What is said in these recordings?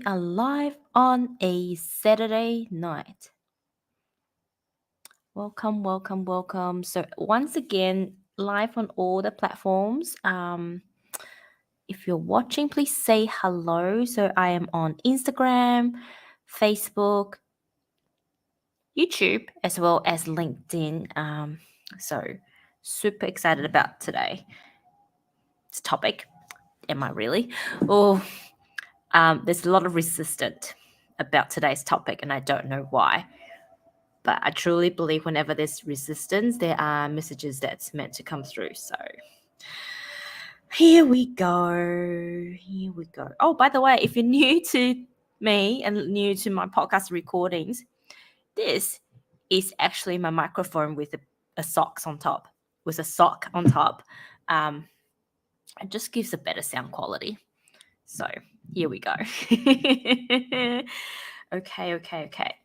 are live on a Saturday night. Welcome, welcome, welcome. So once again, live on all the platforms. If you're watching, please say hello. So I am on Instagram, Facebook, YouTube, as well as LinkedIn. So super excited about today's topic. Am I really? Oh, there's a lot of resistance about today's topic, and I don't know why. But I truly believe whenever there's resistance, there are messages that's meant to come through. So here we go. Here we go. Oh, by the way, if you're new to me and new to my podcast recordings, this is actually my microphone with a socks on top, with a sock on top. It just gives a better sound quality. So here we go. Okay.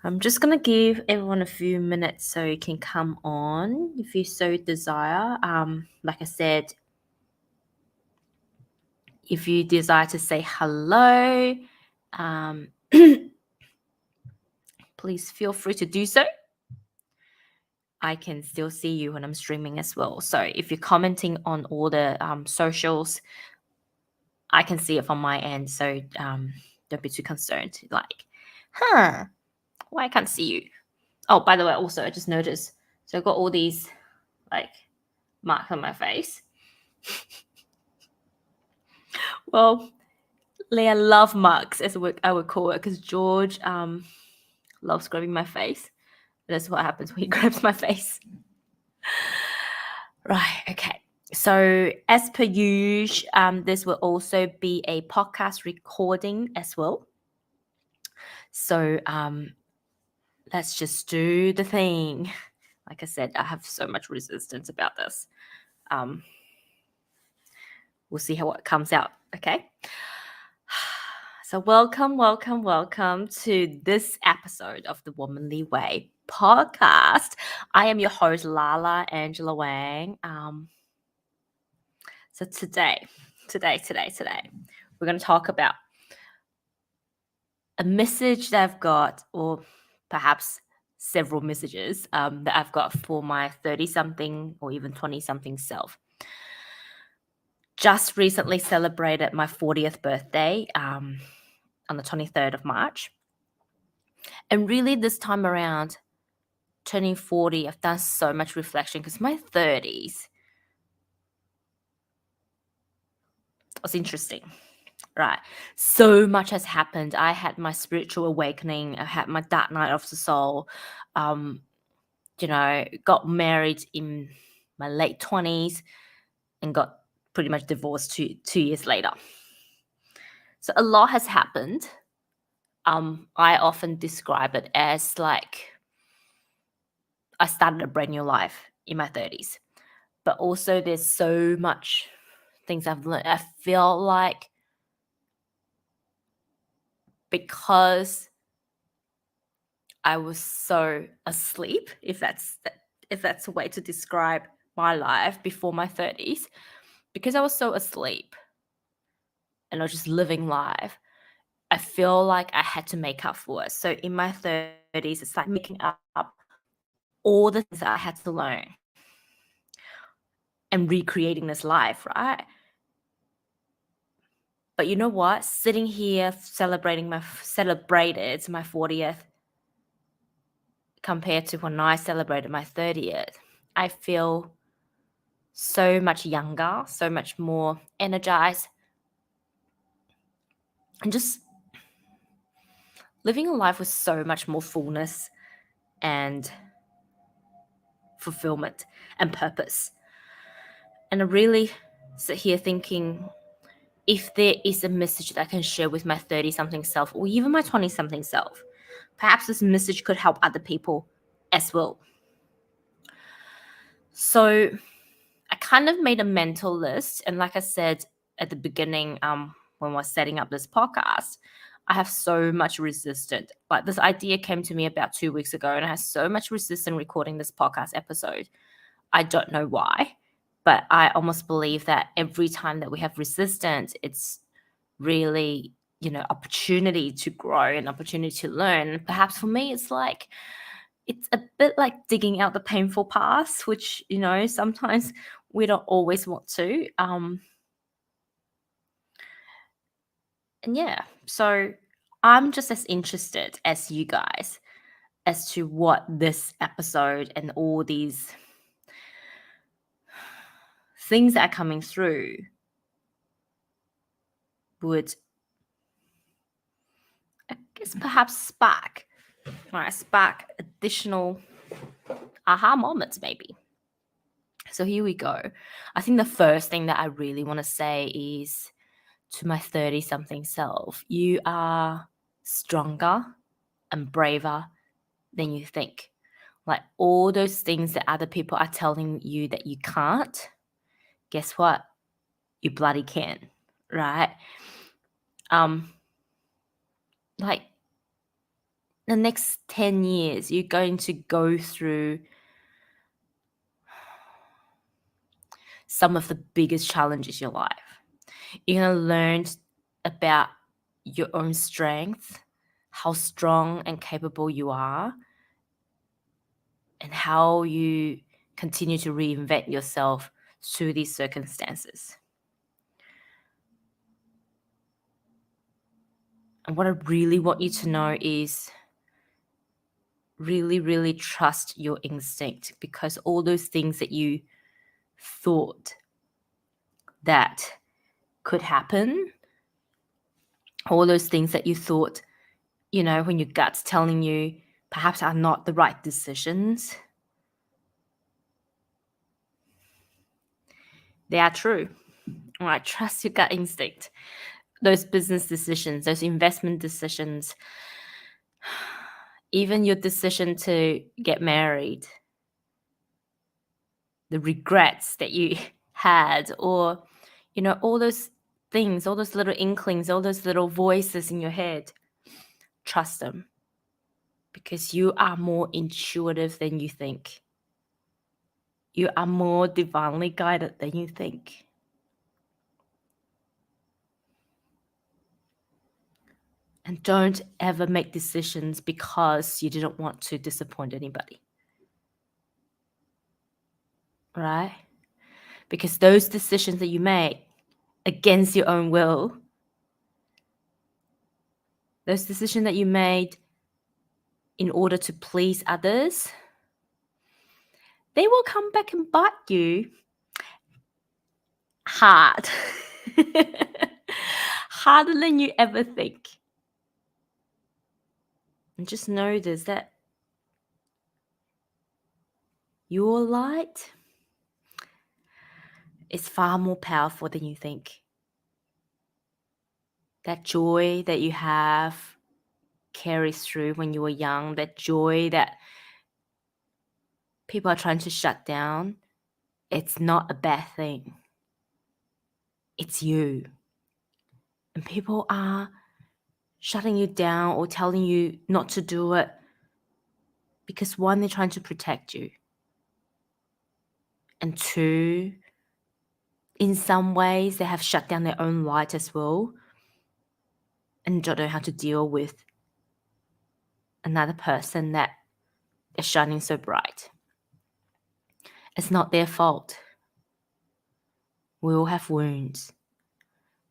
I'm just going to give everyone a few minutes so you can come on if you so desire. Like I said, if you desire to say hello, please feel free to do so. I can still see you when I'm streaming as well. So if you're commenting on all the socials, I can see it from my end. So don't be too concerned. Like, why I can't see you? Oh, by the way, also I just noticed. So I've got all these like marks on my face. Well, Leah love marks, as I would call it, because George loves grabbing my face. That's what happens when he grabs my face. Right, okay. So as per usual, this will also be a podcast recording as well. So let's just do the thing. Like I said, I have so much resistance about this. We'll see how it comes out, okay? So welcome to this episode of the Womanly Way podcast. I am your host, Lala Angela Wang. So today, we're going to talk about a message that I've got, or perhaps several messages that I've got for my 30-something or even 20-something self. Just recently celebrated my 40th birthday on the 23rd of March. And really this time around, turning 40, I've done so much reflection because my 30s was interesting, right? So much has happened. I had my spiritual awakening. I had my dark night of the soul. Got married in my late 20s and got pretty much divorced two years later. So a lot has happened. I often describe it as like I started a brand new life in my 30s. But also there's so much things I've learned. I feel like because I was so asleep, if that's a way to describe my life before my 30s, because I was so asleep and I was just living life, I feel like I had to make up for it. So in my 30s, it's like making up all the things that I had to learn and recreating this life, right? But you know what? Sitting here celebrated my 40th compared to when I celebrated my 30th, I feel so much younger, so much more energized, and just living a life with so much more fullness and fulfillment and purpose. And I really sit here thinking, if there is a message that I can share with my 30-something self or even my 20-something self, perhaps this message could help other people as well. So I kind of made a mental list. And like I said at the beginning, when I was setting up this podcast, I have so much resistance. Like this idea came to me about 2 weeks ago and I had so much resistance recording this podcast episode. I don't know why, But I almost believe that every time that we have resistance, it's really, opportunity to grow and opportunity to learn. Perhaps for me, it's a bit like digging out the painful past, which, sometimes we don't always want to. And yeah, so I'm just as interested as you guys as to what this episode and all these things that are coming through would, I guess, perhaps spark additional aha moments, maybe. So here we go. I think the first thing that I really want to say is to my 30 something self, you are stronger and braver than you think. Like all those things that other people are telling you that you can't, guess what? You bloody can, right? Like the next 10 years, you're going to go through some of the biggest challenges in your life. You're going to learn about your own strength, how strong and capable you are, and how you continue to reinvent yourself through these circumstances. And what I really want you to know is really, really trust your instinct, because all those things that you thought that could happen, all those things that you thought, when your gut's telling you perhaps are not the right decisions, they are true. All right, trust your gut instinct. Those business decisions, those investment decisions, even your decision to get married, the regrets that you had, or, all those things, all those little inklings, all those little voices in your head, trust them, because you are more intuitive than you think. You are more divinely guided than you think. And don't ever make decisions because you didn't want to disappoint anybody. Right? Because those decisions that you make against your own will, those decisions that you made in order to please others, they will come back and bite you hard. Harder than you ever think. And just know this, that your light is far more powerful than you think. That joy that you have carries through when you were young, that joy that people are trying to shut down, it's not a bad thing. It's you. And people are shutting you down or telling you not to do it because, one, they're trying to protect you. And two, in some ways, they have shut down their own light as well and don't know how to deal with another person that is shining so bright. It's not their fault. We all have wounds.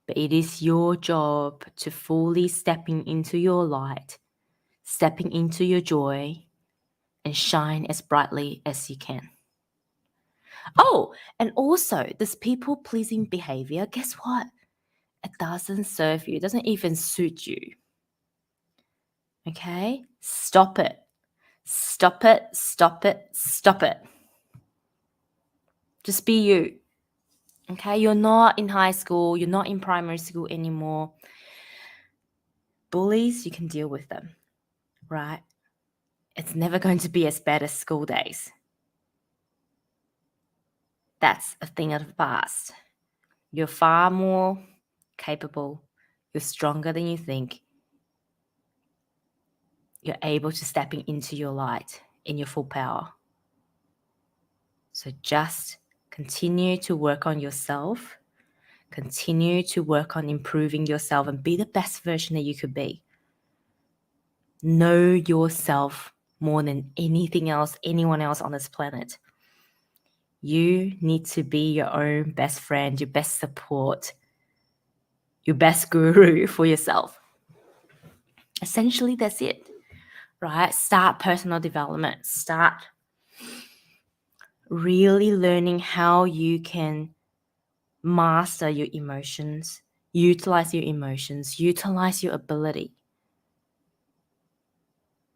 But it is your job to fully stepping into your light, stepping into your joy, and shine as brightly as you can. Oh, and also this people-pleasing behavior, guess what? It doesn't serve you. It doesn't even suit you. Okay? Stop it. Stop it. Stop it. Stop it. Just be you. Okay? You're not in high school. You're not in primary school anymore. Bullies, you can deal with them, right? It's never going to be as bad as school days. That's a thing of the past. You're far more capable. You're stronger than you think. You're able to stepping into your light in your full power. So just Continue to work on yourself. Continue to work on improving yourself and be the best version that you could be. Know yourself more than anything else, anyone else on this planet. You need to be your own best friend, your best support, your best guru for yourself. Essentially, that's it, right? Start personal development. Start really learning how you can master your emotions, utilize your emotions, utilize your ability.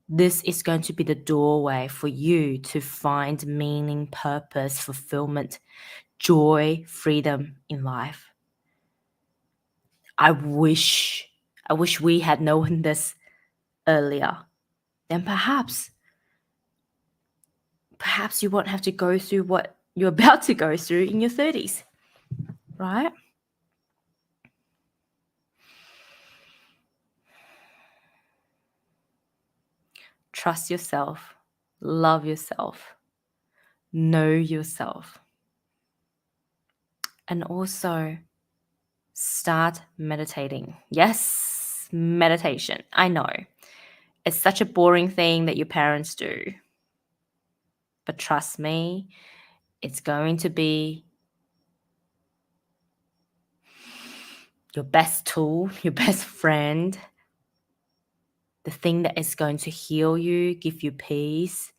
This is going to be the doorway for you to find meaning, purpose, fulfillment, joy, freedom in life. I wish we had known this earlier. Then perhaps you won't have to go through what you're about to go through in your 30s, right? Trust yourself, love yourself, know yourself. And also start meditating. Yes, meditation. I know. It's such a boring thing that your parents do. But trust me, it's going to be your best tool, your best friend, the thing that is going to heal you, give you peace,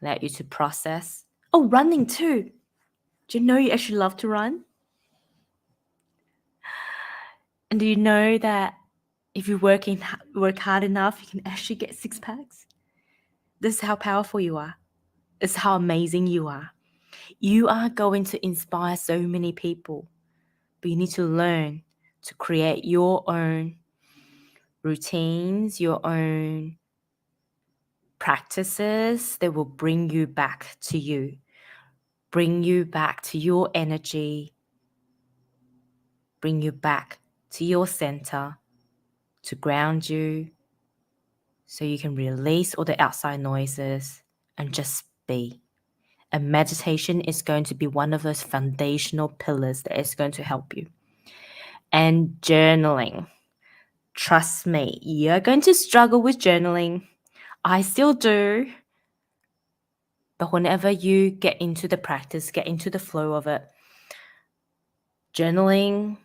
allow you to process. Oh, running too. Do you know you actually love to run? And do you know that if you work hard enough, you can actually get 6 packs? This is how powerful you are. This is how amazing you are. You are going to inspire so many people, but you need to learn to create your own routines, your own practices that will bring you back to you, bring you back to your energy, bring you back to your center, to ground you, so you can release all the outside noises and just be. And meditation is going to be one of those foundational pillars that is going to help you. And journaling. Trust me, you're going to struggle with journaling. I still do. But whenever you get into the practice, get into the flow of it, journaling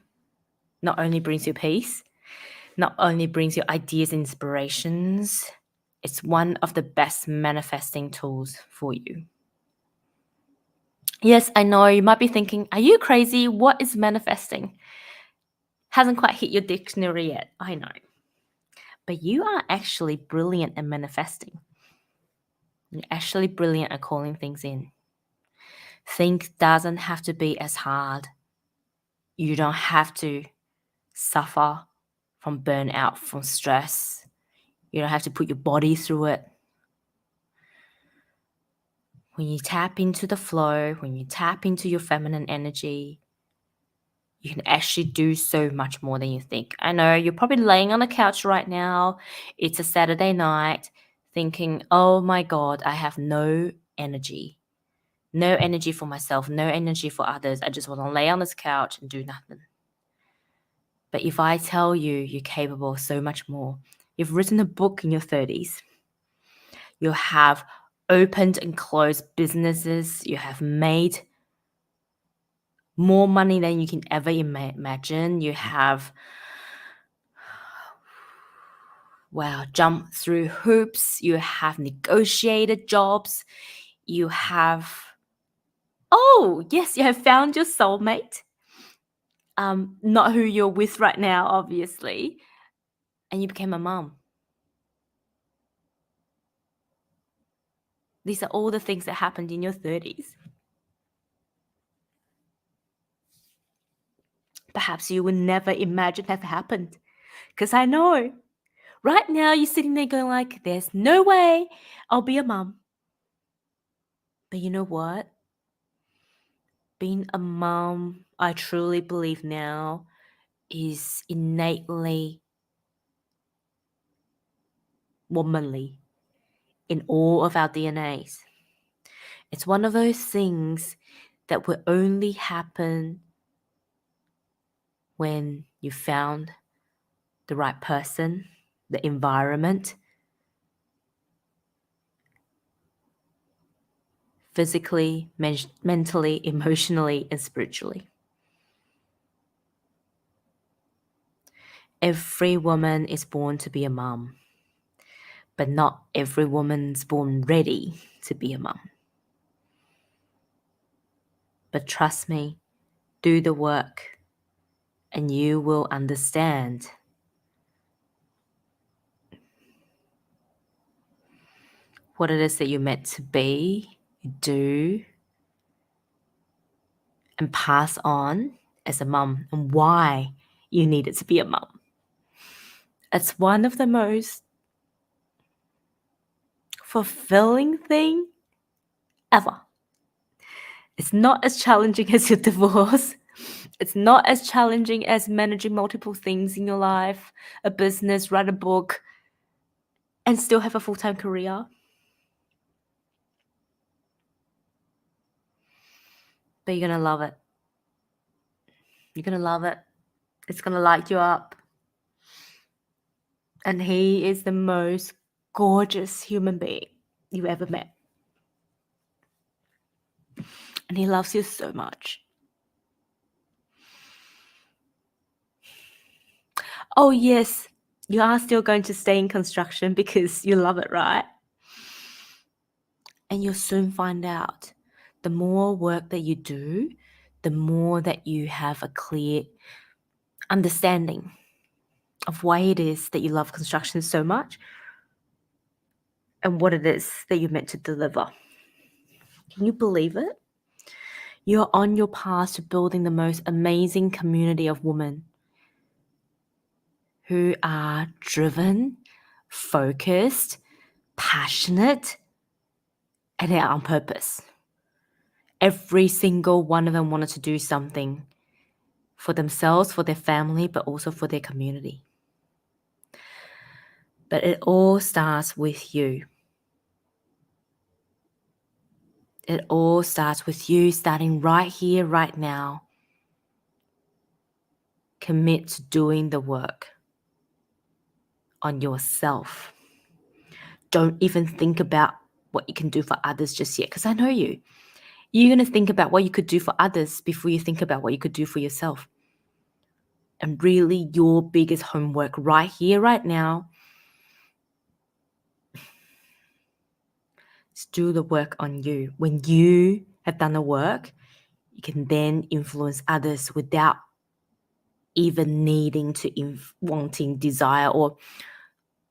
not only brings you peace, not only brings you ideas and inspirations, it's one of the best manifesting tools for you. Yes, I know you might be thinking, are you crazy? What is manifesting? Hasn't quite hit your dictionary yet. I know. But you are actually brilliant at manifesting. You're actually brilliant at calling things in. Things doesn't have to be as hard. You don't have to suffer from burnout, from stress. You don't have to put your body through it. When you tap into the flow, when you tap into your feminine energy, you can actually do so much more than you think. I know you're probably laying on a couch right now. It's a Saturday night thinking, oh my God, I have no energy. No energy for myself, no energy for others. I just want to lay on this couch and do nothing. But if I tell you you're capable of so much more, you've written a book in your 30s, you have opened and closed businesses, you have made more money than you can ever imagine, you have, wow, jumped through hoops, you have negotiated jobs, you have, oh, yes, you have found your soulmate. Not who you're with right now, obviously, and you became a mom. These are all the things that happened in your 30s. Perhaps you would never imagine have happened. Because I know, right now you're sitting there going like, there's no way I'll be a mom. But you know what? Being a mom, I truly believe now, is innately womanly in all of our DNAs. It's one of those things that will only happen when you found the right person, the environment, physically, mentally, emotionally, and spiritually. Every woman is born to be a mom, but not every woman's born ready to be a mom. But trust me, do the work, and you will understand what it is that you're meant to be, do, and pass on as a mum, and why you needed to be a mum. It's one of the most fulfilling thing ever. It's not as challenging as your divorce. It's not as challenging as managing multiple things in your life, a business, write a book, and still have a full-time career. But you're going to love it. You're going to love it. It's going to light you up. And he is the most gorgeous human being you ever met. And he loves you so much. Oh, yes, you are still going to stay in construction because you love it, right? And you'll soon find out the more work that you do, the more that you have a clear understanding of why it is that you love construction so much and what it is that you're meant to deliver. Can you believe it? You're on your path to building the most amazing community of women who are driven, focused, passionate, and they're on purpose. Every single one of them wanted to do something for themselves, for their family, but also for their community. But it all starts with you. It all starts with you starting right here, right now. Commit to doing the work on yourself. Don't even think about what you can do for others just yet, because I know you. You're going to think about what you could do for others before you think about what you could do for yourself. And really, your biggest homework right here, right now, is do the work on you. When you have done the work, you can then influence others without even needing to wanting, desire, or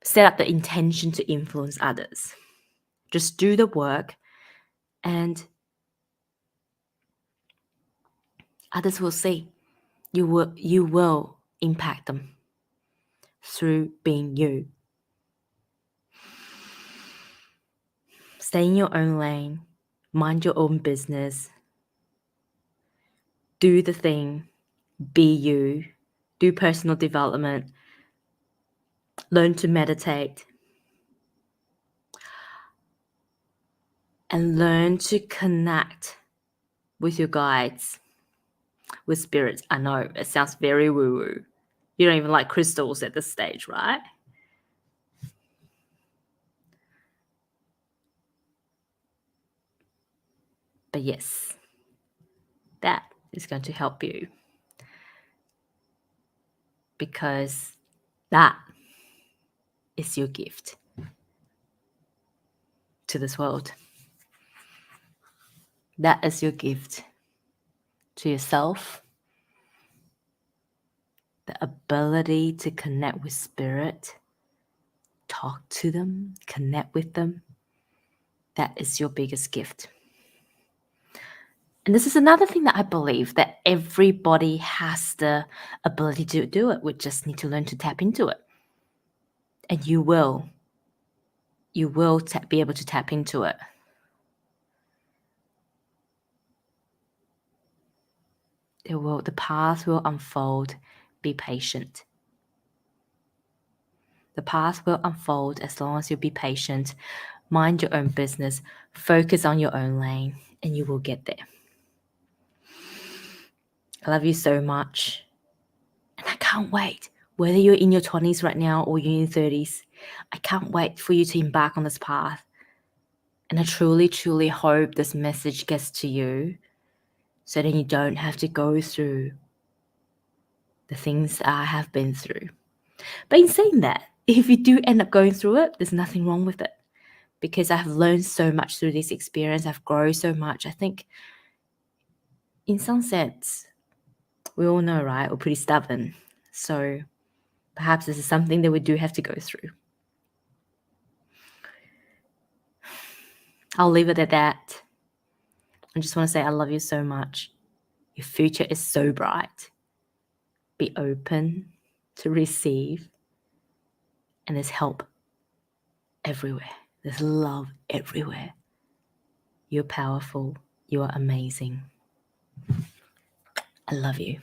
set up the intention to influence others. Just do the work, and others will see. You will impact them through being you. Stay in your own lane, mind your own business, do the thing, be you, do personal development, learn to meditate, and learn to connect with your guides, with spirits. I know it sounds very woo-woo. You don't even like crystals at this stage, right? But yes, that is going to help you, because that is your gift to this world. That is your gift to yourself. The ability to connect with spirit, talk to them, connect with them. That is your biggest gift. And this is another thing that I believe, that everybody has the ability to do it. We just need to learn to tap into it. And you will. You will be able to tap into it. The path will unfold. Be patient. The path will unfold as long as you be patient, mind your own business, focus on your own lane, and you will get there. I love you so much. And I can't wait, whether you're in your 20s right now or you're in your 30s, I can't wait for you to embark on this path. And I truly, truly hope this message gets to you so that you don't have to go through the things I have been through. But in saying that, if you do end up going through it, there's nothing wrong with it, because I have learned so much through this experience. I've grown so much. I think in some sense, we all know, right? We're pretty stubborn. So perhaps this is something that we do have to go through. I'll leave it at that. I just want to say I love you so much. Your future is so bright. Be open to receive. And there's help everywhere. There's love everywhere. You're powerful. You are amazing. I love you.